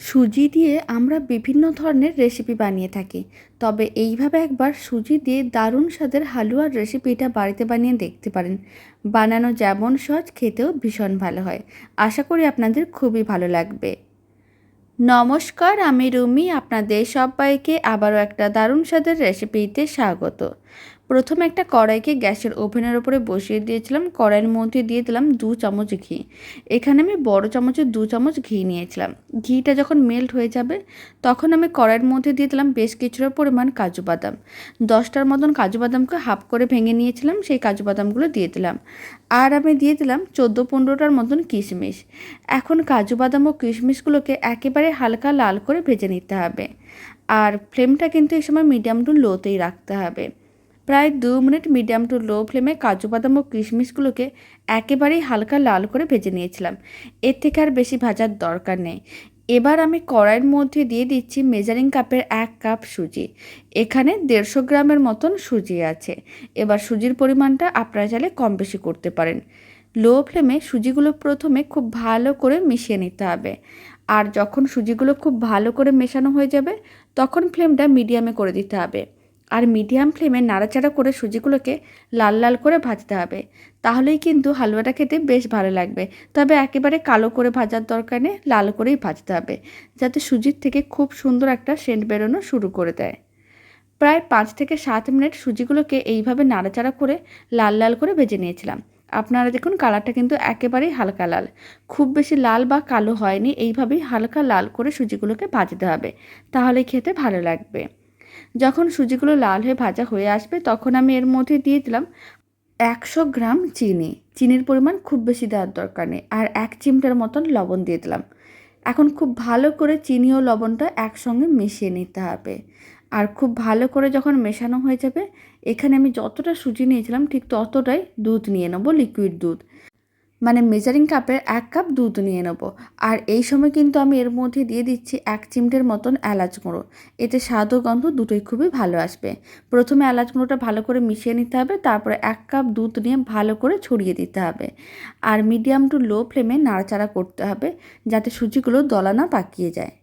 সুজি দিয়ে আমরা বিভিন্ন ধরনের রেসিপি বানিয়ে থাকি, তবে এইভাবে একবার সুজি দিয়ে দারুণ স্বাদের হালুয়ার রেসিপিটা বাড়িতে বানিয়ে দেখতে পারেন। বানানো যেমন সহজ, খেতেও ভীষণ ভালো হয়। আশা করি আপনাদের খুবই ভালো লাগবে। নমস্কার, আমি রুমি। আপনাদের সবাইকে আবারও একটা দারুণ স্বাদের রেসিপিতে স্বাগত। প্রথমে একটা কড়াইকে গ্যাসের ওভেনের ওপরে বসিয়ে দিয়েছিলাম। কড়াইয়ের মধ্যে দিয়ে দিলাম 2 চামচ ঘি। এখানে আমি বড় চামচের 2 চামচ ঘি নিয়েছিলাম। ঘিটা যখন মেল্ট হয়ে যাবে তখন আমি কড়াইয়ের মধ্যে দিয়ে দিলাম বেশ কিছুটা পরিমাণ কাজু বাদাম। 10টার মতন কাজু বাদামকে হাফ করে ভেঙে নিয়েছিলাম, সেই কাজু বাদামগুলো দিয়ে দিলাম। আর আমি দিয়ে দিলাম 14-15টার মতন কিশমিশ। এখন কাজু বাদাম ও কিশমিশগুলোকে একেবারে হালকা লাল করে ভেজে নিতে হবে। আর ফ্লেমটা কিন্তু এই সময় মিডিয়াম টু লোতেই রাখতে হবে। প্রায় 2 মিনিট মিডিয়াম টু লো ফ্লেমে কাজু বাদাম ও কিশমিশগুলোকে একেবারেই হালকা লাল করে ভেজে নিয়েছিলাম। এর থেকে আর বেশি ভাজার দরকার নেই। এবার আমি কড়াইয়ের মধ্যে দিয়ে দিচ্ছি মেজারিং কাপের 1 কাপ সুজি। এখানে 150 গ্রামের মতন সুজি আছে। এবার সুজির পরিমাণটা আপনারা চাইলে কম বেশি করতে পারেন। লো ফ্লেমে সুজিগুলো প্রথমে খুব ভালো করে মিশিয়ে নিতে হবে। আর যখন সুজিগুলো খুব ভালো করে মেশানো হয়ে যাবে তখন ফ্লেমটা মিডিয়ামে করে দিতে হবে। আর মিডিয়াম ফ্লেমে নাড়াচাড়া করে সুজিগুলোকে লাল লাল করে ভাজতে হবে। তাহলেই কিন্তু হালুয়াটা খেতে বেশ ভালো লাগবে। তবে একেবারে কালো করে ভাজার দরকার নেই, লাল করেই ভাজতে হবে, যাতে সুজির থেকে খুব সুন্দর একটা সেন্ট বেরোনো শুরু করে দেয়। প্রায় 5 থেকে 7 মিনিট সুজিগুলোকে এইভাবে নাড়াচাড়া করে লাল লাল করে ভেজে নিয়েছিলাম। আপনারা দেখুন কালারটা কিন্তু একেবারেই হালকা লাল, খুব বেশি লাল বা কালো হয়নি। এইভাবেই হালকা লাল করে সুজিগুলোকে ভাজতে হবে, তাহলে খেতে ভালো লাগবে। যখন সুজিগুলো লাল হয়ে ভাজা হয়ে আসবে তখন আমি এর মধ্যে দিয়ে দিলাম 100 গ্রাম চিনি। চিনির পরিমাণ খুব বেশি দেওয়ার দরকার নেই। আর 1 চিমটার মতন লবণ দিয়ে দিলাম। এখন খুব ভালো করে চিনি ও লবণটা একসঙ্গে মিশিয়ে নিতে হবে। আর খুব ভালো করে যখন মেশানো হয়ে যাবে, এখানে আমি যতটা সুজি নিয়েছিলাম ঠিক ততটাই দুধ নিয়ে নেবো, লিকুইড দুধ। মানে মেজারিং কাপের 1 কাপ দুধ নিয়ে নেব। আর এই সময় কিন্তু আমি এর মধ্যে দিয়ে দিচ্ছি 1 চিমটের মতন এলাচ গুঁড়ো। এতে স্বাদ ও গন্ধ দুটোই খুবই ভালো আসবে। প্রথমে এলাচ গুঁড়োটা ভালো করে মিশিয়ে নিতে হবে, তারপরে 1 কাপ দুধ নিয়ে ভালো করে ছড়িয়ে দিতে হবে। আর মিডিয়াম টু লো ফ্লেমে নাড়াচাড়া করতে হবে, যাতে সুজিগুলো দলা না পাকিয়ে যায়।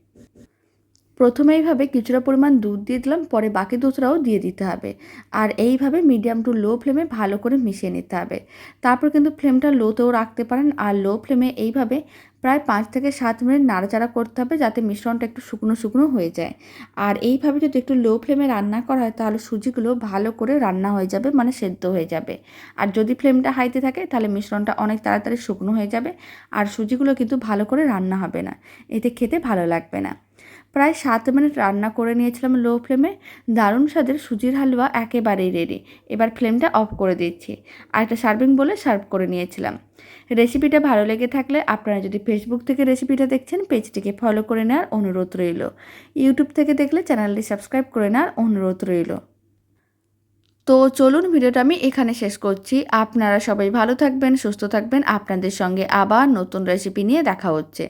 প্রথমে এইভাবে কিছুটা পরিমাণ দুধ দিয়ে দিলাম, পরে বাকি দুধটাও দিয়ে দিতে হবে। আর এইভাবে মিডিয়াম টু লো ফ্লেমে ভালো করে মিশিয়ে নিতে হবে। তারপর কিন্তু ফ্লেমটা লোতেও রাখতে পারেন। আর লো ফ্লেমে এইভাবে প্রায় 5 থেকে 7 মিনিট নাড়াচাড়া করতে হবে, যাতে মিশ্রণটা একটু শুকনো শুকনো হয়ে যায়। আর এইভাবে যদি একটু লো ফ্লেমে রান্না করা হয় তাহলে সুজিগুলো ভালো করে রান্না হয়ে যাবে, মানে সেদ্ধ হয়ে যাবে। আর যদি ফ্লেমটা হাইতে থাকে তাহলে মিশ্রণটা অনেক তাড়াতাড়ি শুকনো হয়ে যাবে, আর সুজিগুলো কিন্তু ভালো করে রান্না হবে না, এতে খেতে ভালো লাগবে না। প্রায় 7 মিনিট রান্না করে নিয়েছিলাম লো ফ্লেমে। দারুণ স্বাদের সুজির হালুয়া একেবারেই রেডি। এবার ফ্লেমটা অফ করে দিচ্ছি। আর একটা সার্ভিং বলে সার্ভ করে নিয়েছিলাম। রেসিপিটা ভালো লেগে থাকলে আপনারা যদি ফেসবুক থেকে রেসিপিটা দেখছেন, পেজটিকে ফলো করে নেওয়ার অনুরোধ রইল। ইউটিউব থেকে দেখলে চ্যানেলটি সাবস্ক্রাইব করে নেওয়ার অনুরোধ রইল। তো চলুন, ভিডিওটা আমি এখানে শেষ করছি। আপনারা সবাই ভালো থাকবেন, সুস্থ থাকবেন। আপনাদের সঙ্গে আবার নতুন রেসিপি নিয়ে দেখা হচ্ছে।